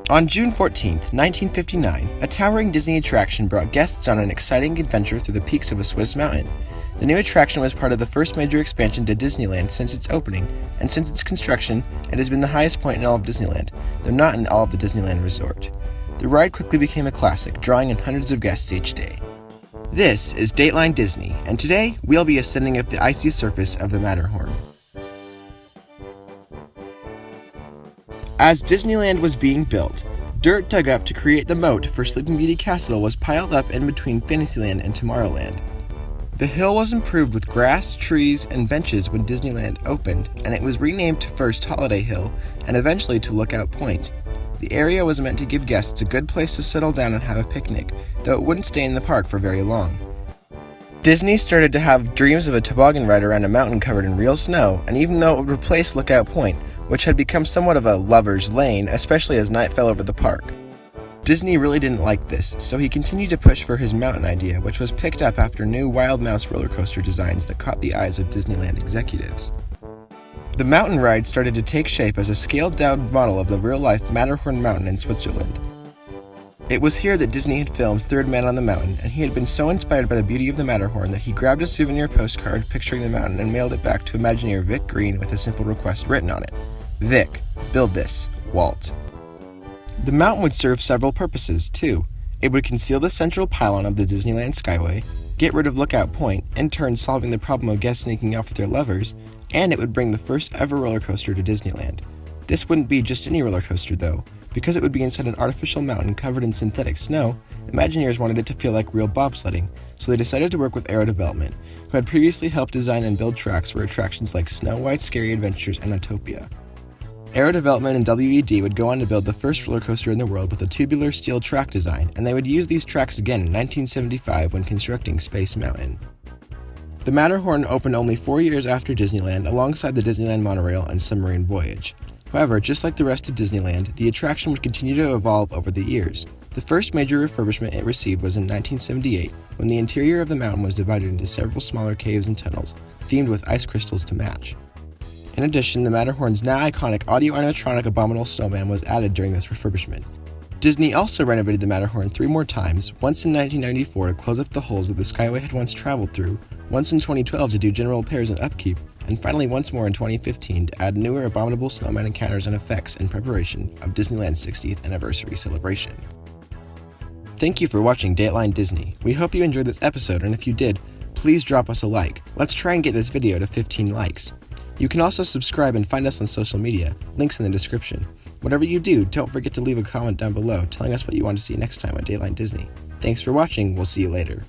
On June 14, 1959, a towering Disney attraction brought guests on an exciting adventure through the peaks of a Swiss mountain. The new attraction was part of the first major expansion to Disneyland since its opening, and since its construction, it has been the highest point in all of Disneyland, though not in all of the Disneyland Resort. The ride quickly became a classic, drawing in hundreds of guests each day. This is Dateline Disney, and today we'll be ascending up the icy surface of the Matterhorn. As Disneyland was being built, dirt dug up to create the moat for Sleeping Beauty Castle was piled up in between Fantasyland and Tomorrowland. The hill was improved with grass, trees, and benches when Disneyland opened, and it was renamed to first Holiday Hill and eventually to Lookout Point. The area was meant to give guests a good place to settle down and have a picnic, though it wouldn't stay in the park for very long. Disney started to have dreams of a toboggan ride around a mountain covered in real snow, and even though it would replace Lookout Point, which had become somewhat of a lover's lane, especially as night fell over the park. Disney really didn't like this, so he continued to push for his mountain idea, which was picked up after new Wild Mouse roller coaster designs that caught the eyes of Disneyland executives. The mountain ride started to take shape as a scaled-down model of the real-life Matterhorn mountain in Switzerland. It was here that Disney had filmed Third Man on the Mountain, and he had been so inspired by the beauty of the Matterhorn that he grabbed a souvenir postcard picturing the mountain and mailed it back to Imagineer Vic Green with a simple request written on it. Vic, build this, Walt. The mountain would serve several purposes, too. It would conceal the central pylon of the Disneyland Skyway, get rid of Lookout Point, in turn solving the problem of guests sneaking off with their lovers, and it would bring the first ever roller coaster to Disneyland. This wouldn't be just any roller coaster, though. Because it would be inside an artificial mountain covered in synthetic snow, Imagineers wanted it to feel like real bobsledding, so they decided to work with Aero Development, who had previously helped design and build tracks for attractions like Snow White's Scary Adventures and Autopia. Aero Development and WED would go on to build the first roller coaster in the world with a tubular steel track design, and they would use these tracks again in 1975 when constructing Space Mountain. The Matterhorn opened only 4 years after Disneyland alongside the Disneyland Monorail and Submarine Voyage. However, just like the rest of Disneyland, the attraction would continue to evolve over the years. The first major refurbishment it received was in 1978, when the interior of the mountain was divided into several smaller caves and tunnels, themed with ice crystals to match. In addition, the Matterhorn's now iconic audio-animatronic Abominable Snowman was added during this refurbishment. Disney also renovated the Matterhorn 3 more times, once in 1994 to close up the holes that the Skyway had once traveled through, once in 2012 to do general repairs and upkeep, and finally once more in 2015 to add newer Abominable Snowman encounters and effects in preparation of Disneyland's 60th anniversary celebration. Thank you for watching Dateline Disney. We hope you enjoyed this episode, and if you did, please drop us a like. Let's try and get this video to 15 likes. You can also subscribe and find us on social media, links in the description. Whatever you do, don't forget to leave a comment down below telling us what you want to see next time on Dateline Disney. Thanks for watching, we'll see you later.